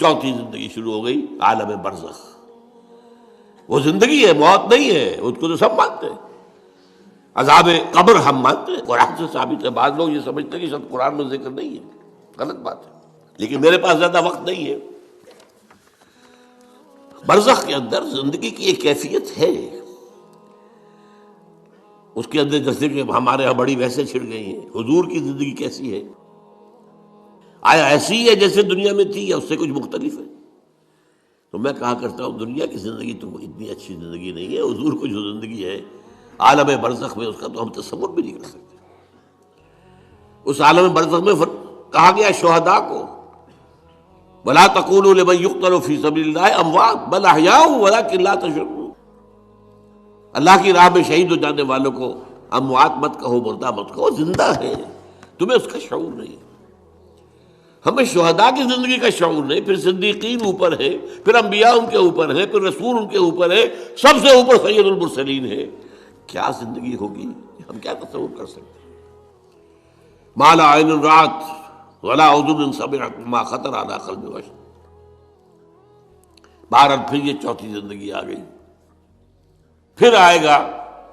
چوتھی زندگی شروع ہو گئی، عالم برزخ۔ وہ زندگی ہے، موت نہیں ہے، اس کو تو سب مانتے ہیں۔ عذاب قبر ہم مانتے ہیں، قرآن سے ثابت ہے۔ بعض لوگ یہ سمجھتے ہیں کہ شاید قرآن میں ذکر نہیں ہے، غلط بات ہے، لیکن میرے پاس زیادہ وقت نہیں ہے۔ برزخ کے اندر زندگی کی ایک کیفیت ہے، اس کے اندر جیسے کہ ہمارے یہاں بڑی ویسے چھڑ گئی ہیں۔ حضور کی زندگی کیسی ہے؟ آیا ایسی ہے جیسے دنیا میں تھی یا اس سے کچھ مختلف ہے؟ تو میں کہا کرتا ہوں دنیا کی زندگی تو اتنی اچھی زندگی نہیں ہے، حضور کو جو زندگی ہے عالم برزخ میں، اس کا تو ہم تصور بھی نہیں کر سکتے۔ اس عالم برزخ میں کہا گیا شہداء کو وَلَا تَقُولُوا لِمَن يُقْتَلُ فِي سَبِيلِ اللَّهِ أَمْوَاتٌ بَلْ أَحْيَاءٌ وَلَٰكِن لَا تَشْعُرُونَ۔ اللہ کی راہ میں شہید ہو جانے والوں کو اموات مت کہو، مردہ مت کہو، زندہ ہے، تمہیں اس کا شعور نہیں۔ ہمیں شہداء کی زندگی کا شعور نہیں، پھر صدیقین اوپر ہے، پھر انبیاء ان کے اوپر ہے، پھر رسول ان کے اوپر ہے، سب سے اوپر سید المرسلین ہے۔ کیا زندگی ہوگی، ہم کیا تصور کر سکتے ہیں؟ ما لا عین رأت ولا اذن سمعت ما خطر علی قلب بشر۔ بہرحال پھر یہ چوتھی زندگی آ گئی، پھر آئے گا،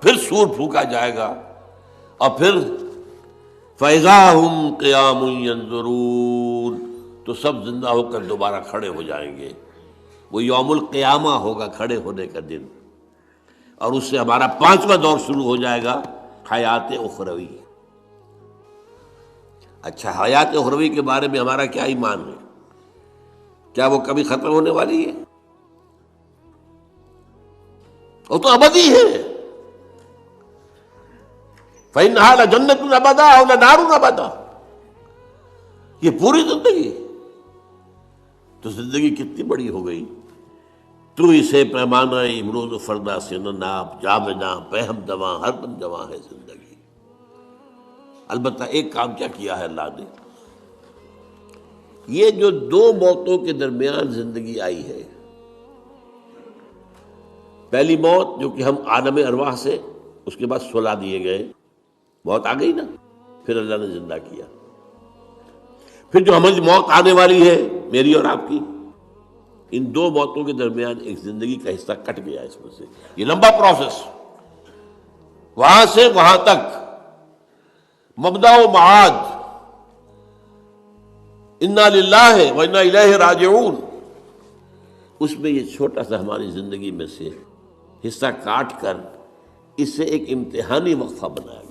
پھر سور پھونکا جائے گا، اور پھر فَإِذَا هُمْ قِيَامٌ يَنظُرُونَ، تو سب زندہ ہو کر دوبارہ کھڑے ہو جائیں گے۔ وہ یوم القیامہ ہوگا، کھڑے ہونے کا دن، اور اس سے ہمارا پانچواں دور شروع ہو جائے گا، حیات اخروی۔ اچھا، حیات اخروی کے بارے میں ہمارا کیا ایمان ہے؟ کیا وہ کبھی ختم ہونے والی ہے؟ وہ تو ابدی ہے۔ فَإِنَّهَا لَجَنَّةٌ أَبَدًا أَوْ لَنَارٌ أَبَدًا۔ یہ پوری زندگی تو زندگی کتنی بڑی ہو گئی۔ تو اسے پیمانہ امروز و فردا سے نہ ناپ، جام نہ پہم دواں، ہر دم جواں ہے زندگی۔ البتہ ایک کام کیا کیا ہے اللہ نے، یہ جو دو موتوں کے درمیان زندگی آئی ہے، پہلی موت جو کہ ہم عالم ارواح سے، اس کے بعد سلا دیے گئے، موت آ گئی نا، پھر اللہ نے زندہ کیا۔ پھر جو ہماری موت آنے والی ہے، میری اور آپ کی، ان دو موتوں کے درمیان ایک زندگی کا حصہ کٹ گیا اس میں سے۔ یہ لمبا پروسیس، وہاں سے وہاں تک، مبدأ و معاد، انا للہ و انا الیہ راجعون، اس میں یہ چھوٹا سا ہماری زندگی میں سے حصہ کاٹ کر اس سے ایک امتحانی وقفہ بنایا گیا۔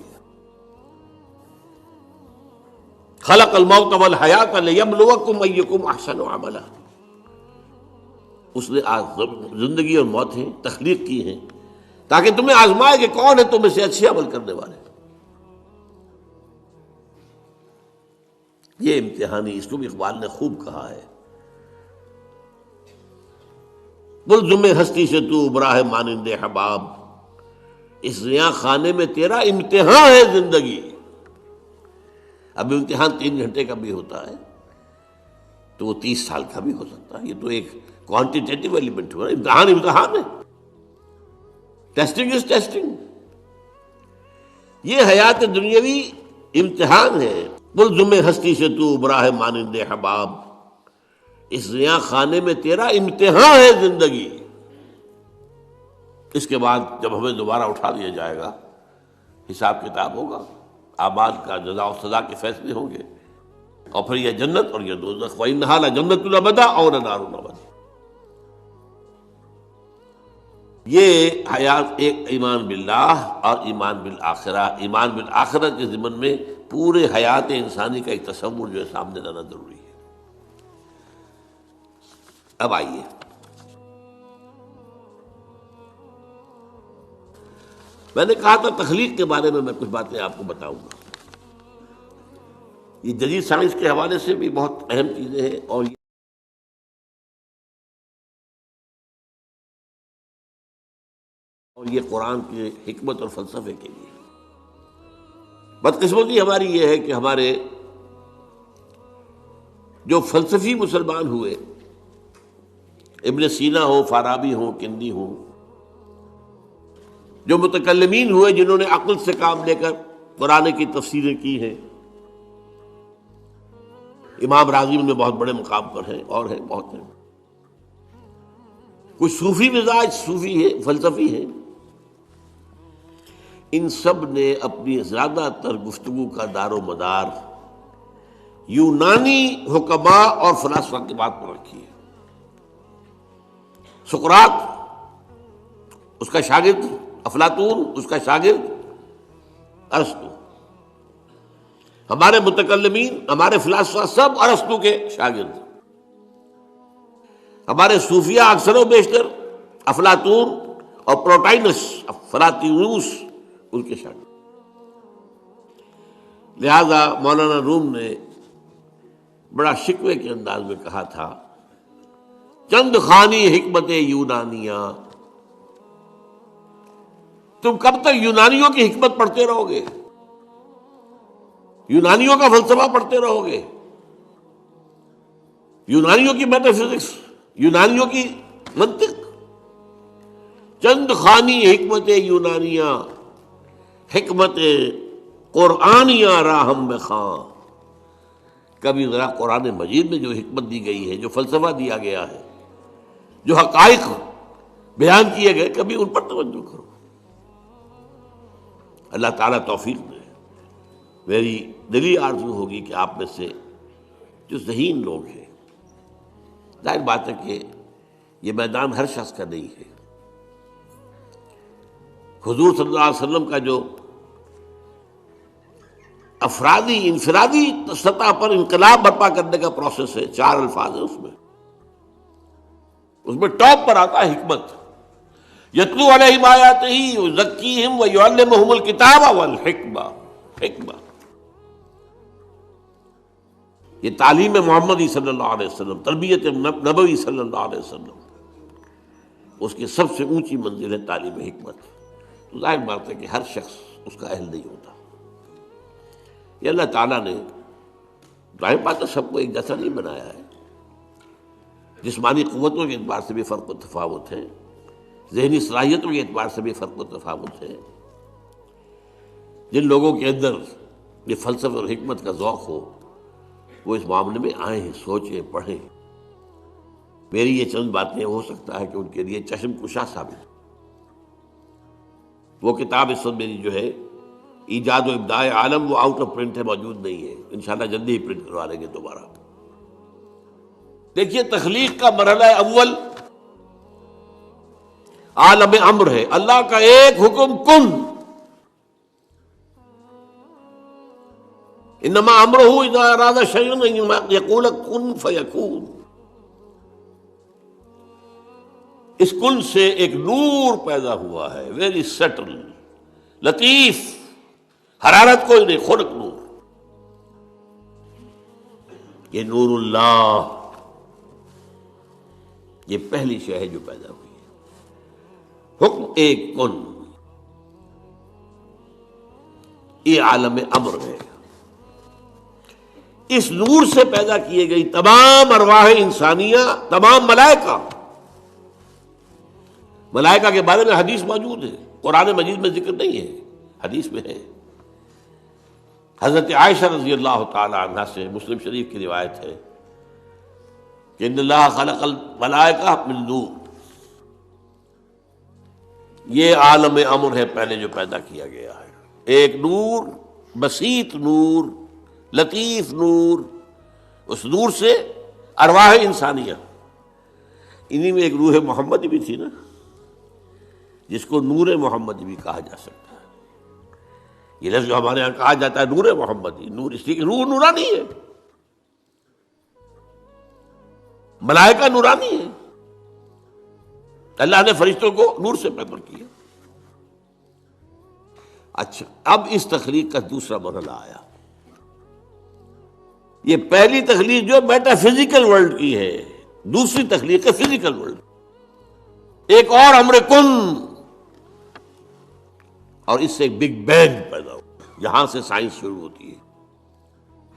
خلق الموت والحیات لیبلوکم ایکم احسن عملا۔ اس نے زندگی اور موتیں تخلیق کی ہیں تاکہ تمہیں آزمائے کہ کون ہے تم میں سے اچھے عمل کرنے والے۔ یہ امتحانی، اس کو بھی اقبال نے خوب کہا ہے، ملزم ہستی سے تو ابرا ہے مانند حباب، اس زیاں خانے میں تیرا امتحان ہے زندگی۔ اب امتحان 3 گھنٹے کا بھی ہوتا ہے تو وہ 30 سال کا بھی ہو سکتا ہے۔ یہ تو ایک کوانٹیٹیو ایلیمنٹ ہوا، امتحان امتحان ہے، ٹیسٹنگ از ٹیسٹنگ۔ یہ حیات دنیاوی امتحان ہے، ملزم ہستی سے تو ابرا ہے مانند حباب، اس زیاں خانے میں تیرا امتحان ہے زندگی۔ اس کے بعد جب ہمیں دوبارہ اٹھا دیا جائے گا، حساب کتاب ہوگا، اعمال کا جزا و سزا کے فیصلے ہوں گے، اور پھر یہ جنت اور یہ دوزخ۔ وَإِنَّهَا لَجَنَّةٌ أَبَدًا أَوْ لَنَارٌ أَبَدًا۔ یہ حیات ایک ایمان باللہ اور ایمان بالآخرہ، ایمان بالآخرہ کے ضمن میں پورے حیات انسانی کا ایک تصور جو ہے سامنے لانا ضروری ہے۔ اب آئیے، میں نے کہا تھا تخلیق کے بارے میں کچھ باتیں آپ کو بتاؤں گا۔ یہ جدید سائنس کے حوالے سے بھی بہت اہم چیزیں ہیں، اور یہ قرآن کے حکمت اور فلسفے کے لیے۔ بدقسمتی ہماری یہ ہے کہ ہمارے جو فلسفی مسلمان ہوئے، ابن سینا ہو، فارابی ہو، کندی ہو، جو متکلمین ہوئے جنہوں نے عقل سے کام لے کر قرآن کی تفسیریں کی ہیں، امام راغب میں بہت بڑے مقام پر ہیں، اور ہیں بہت ہیں. کچھ صوفی مزاج صوفی ہے، فلسفی ہے. ان سب نے اپنی زیادہ تر گفتگو کا دار و مدار یونانی حکماء اور فلاسفہ کی بات پر رکھی ہے. سقراط اس کا شاگرد، افلاطون اس کا شاگرد ارسطو. ہمارے متکلمین، ہمارے فلاسفہ سب ارسطو کے شاگرد. ہمارے صوفیہ اکثر و بیشتر افلاطون اور پروٹائنس فلاطینوس ان کے شاگرد. لہذا مولانا روم نے بڑا شکوے کے انداز میں کہا تھا، چند خوانی حکمت یونانیہ. تم کب تک یونانیوں کی حکمت پڑھتے رہو گے، یونانیوں کا فلسفہ پڑھتے رہو گے، یونانیوں کی میٹا فزکس، یونانیوں کی منطق. چند خوانی حکمت یونانیہ، حکمت قرآنیہ راہم بخواں. کبھی ذرا قرآن مجید میں جو حکمت دی گئی ہے، جو فلسفہ دیا گیا ہے، جو حقائق بیان کیے گئے، کبھی ان پر توجہ کرو. اللہ تعالیٰ توفیق دے. میری دلی آرزو ہوگی کہ آپ میں سے جو ذہین لوگ ہیں، ظاہر بات ہے کہ یہ میدان ہر شخص کا نہیں ہے. حضور صلی اللہ علیہ وسلم کا جو افرادی انفرادی سطح پر انقلاب برپا کرنے کا پروسیس ہے، 4 الفاظ ہیں اس میں ٹاپ پر آتا ہے حکمت. یتلو علیہم آیاتہ ویزکیہم ویعلمہم الکتاب والحکمہ. حکمہ یہ تعلیم محمدی صلی اللہ علیہ وسلم، تربیت نبوی صلی اللہ علیہ وسلم، اس کی سب سے اونچی منزل ہے تعلیم حکمت. تو ظاہر بات ہے کہ ہر شخص اس کا اہل نہیں ہوتا. یہ اللہ تعالیٰ نے ظاہر بات ہے سب کو ایک جیسا نہیں بنایا ہے. جسمانی قوتوں کے اعتبار سے بھی فرق و تفاوت ہے، ذہنی صلاحیتوں کے اعتبار سے بھی فرق و تفاوت ہے. جن لوگوں کے اندر یہ فلسفہ اور حکمت کا ذوق ہو وہ اس معاملے میں آئیں، سوچیں، پڑھیں. میری یہ چند باتیں ہو سکتا ہے کہ ان کے لیے چشم کشا ثابت. وہ کتاب اس وقت میری جو ہے ایجاد و ابداع عالم، وہ آؤٹ آف پرنٹ ہے، موجود نہیں ہے. انشاءاللہ جلدی ہی پرنٹ کروا لیں گے دوبارہ. دیکھیے تخلیق کا مرحلہ اول عالم امر ہے. اللہ کا ایک حکم کن. انما امرہ اذا اراد شیئا ان یقول کن فیکون. اس کن سے ایک نور پیدا ہوا ہے، ویری سٹل، لطیف، حرارت کوئی نہیں، خلق نور. یہ نور اللہ، یہ پہلی شے ہے جو پیدا ہوئی ہے. حکم ایک کن، یہ عالم امر ہے. اس نور سے پیدا کیے گئی تمام ارواح انسانیہ، تمام ملائکہ. ملائکہ کے بارے میں حدیث موجود ہے، قرآن مجید میں ذکر نہیں ہے، حدیث میں ہے. حضرت عائشہ رضی اللہ تعالی عنہ سے مسلم شریف کی روایت ہے کہ ان اللہ خلق الملائکہ من نور. یہ عالم امر ہے پہلے جو پیدا کیا گیا ہے. ایک نور، بسیط نور، لطیف نور. اس نور سے ارواح انسانیہ. انہی میں ایک روح محمد بھی تھی نا، جس کو نور محمد بھی کہا جا سکتا ہے. یہ لفظ جو ہمارے یہاں کہا جاتا ہے نور محمدی، نور اس لیے کہ روح نورانی ہے، ملائکہ نورانی ہے. اللہ نے فرشتوں کو نور سے پیدا کیا. اچھا، اب اس تخلیق کا دوسرا مرحلہ آیا. یہ پہلی تخلیق جو میٹا فزیکل ورلڈ کی ہے، دوسری تخلیق ہے فزیکل ورلڈ. ایک اور امر کن، اور اس سے ایک بگ بینگ پیدا ہو. یہاں سے سائنس شروع ہوتی ہے.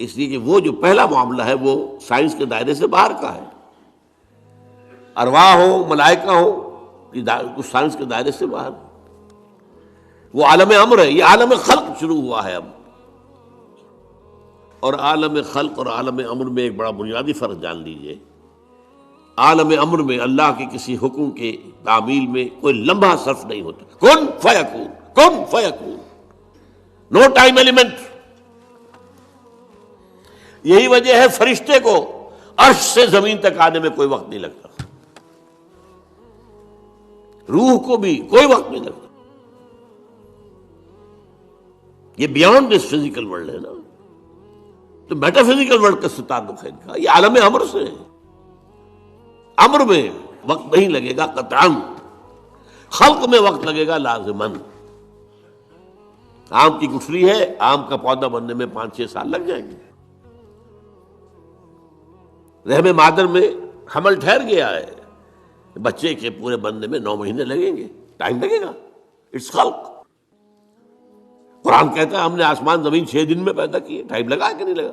اس لیے کہ وہ جو پہلا معاملہ ہے وہ سائنس کے دائرے سے باہر کا ہے. ارواح ہو، ملائکہ ہو، کچھ سائنس کے دائرے سے باہر. وہ عالم امر ہے. یہ عالم خلق شروع ہوا ہے. اب اور عالم خلق اور عالم امر میں ایک بڑا بنیادی فرق جان لیجئے. عالم امر میں اللہ کے کسی حکم کے تعمیل میں کوئی لمحہ صرف نہیں ہوتا. کن فیکون، کن فیکون، نو ٹائم ایلیمنٹ. یہی وجہ ہے فرشتے کو عرش سے زمین تک آنے میں کوئی وقت نہیں لگتا، روح کو بھی کوئی وقت نہیں لگتا. یہ بیانڈ دس فزیکل ورلڈ ہے نا. تو میٹا فزیکل ورلڈ کا سے تعلق ہے ان کا، یہ عالم امر سے ہے. امر میں وقت نہیں لگے گا قطعاً، خلق میں وقت لگے گا لازماً. آم کی گٹھلی ہے، آم کا پودا بننے میں 5-6 سال لگ جائیں گے. رحم مادر میں حمل ٹھہر گیا ہے، بچے کے پورے بننے میں 9 مہینے لگیں گے، ٹائم لگے گا. اٹس خلق. قرآن کہتا ہے ہم نے آسمان زمین 6 دن میں پیدا کیے. ٹائم لگا کہ نہیں لگا؟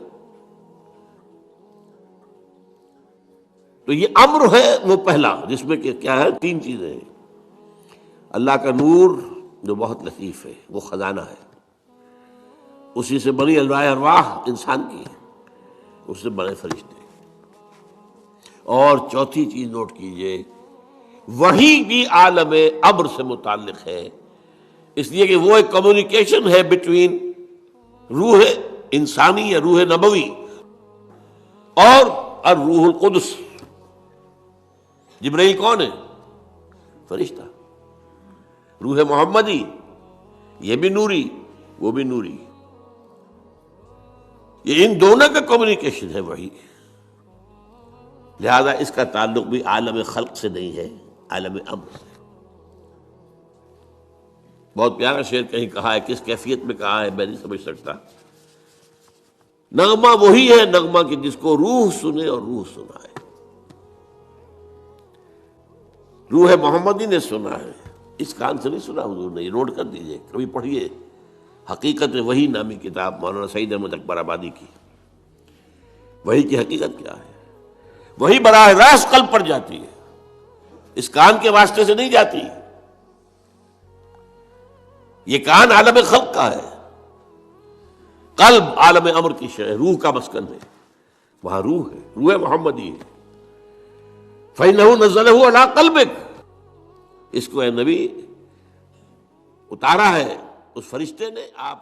تو یہ امر ہے وہ پہلا، جس میں کہ کیا ہے 3 چیزیں ہیں. اللہ کا نور جو بہت لطیف ہے، وہ خزانہ ہے، اسی سے بنی ارواح انسان کی، اس سے بنے فرشتے. اور چوتھی چیز نوٹ کیجئے، وحی بھی عالم امر سے متعلق ہے، اس لیے کہ وہ ایک کمیونیکیشن ہے بٹوین روح انسانی یا روح نبوی اور الروح القدس. جبرائیل کون ہے؟ فرشتہ. روح محمدی یہ بھی نوری، وہ بھی نوری. یہ ان دونوں کا کمیونیکیشن ہے وحی. لہذا اس کا تعلق بھی عالم خلق سے نہیں ہے، عالم امر سے. بہت پیارا شعر کہیں کہا ہے، کس کیفیت میں کہا ہے میں نہیں سمجھ سکتا. نغمہ وہی ہے نغمہ کہ جس کو روح سنے اور روح سنائے. روح محمدی نے سنا ہے، اس کان سے نہیں سنا حضور نے. یہ نوٹ کر دیجئے، کبھی پڑھیے حقیقت وحی نامی کتاب مولانا سعید احمد اکبر آبادی کی. وحی کی حقیقت کیا ہے؟ وہی براہ راست قلب پر جاتی ہے، اس کان کے واسطے سے نہیں جاتی. یہ کان عالم خلق کا ہے، قلب عالم امر کی شے، روح کا مسکن ہے. وہاں روح ہے، روح محمدی ہے. فَإِنَّهُ نَزَّلَهُ عَلَىٰ قَلْبِكَ، اس کو اے نبی اتارا ہے اس فرشتے نے آپ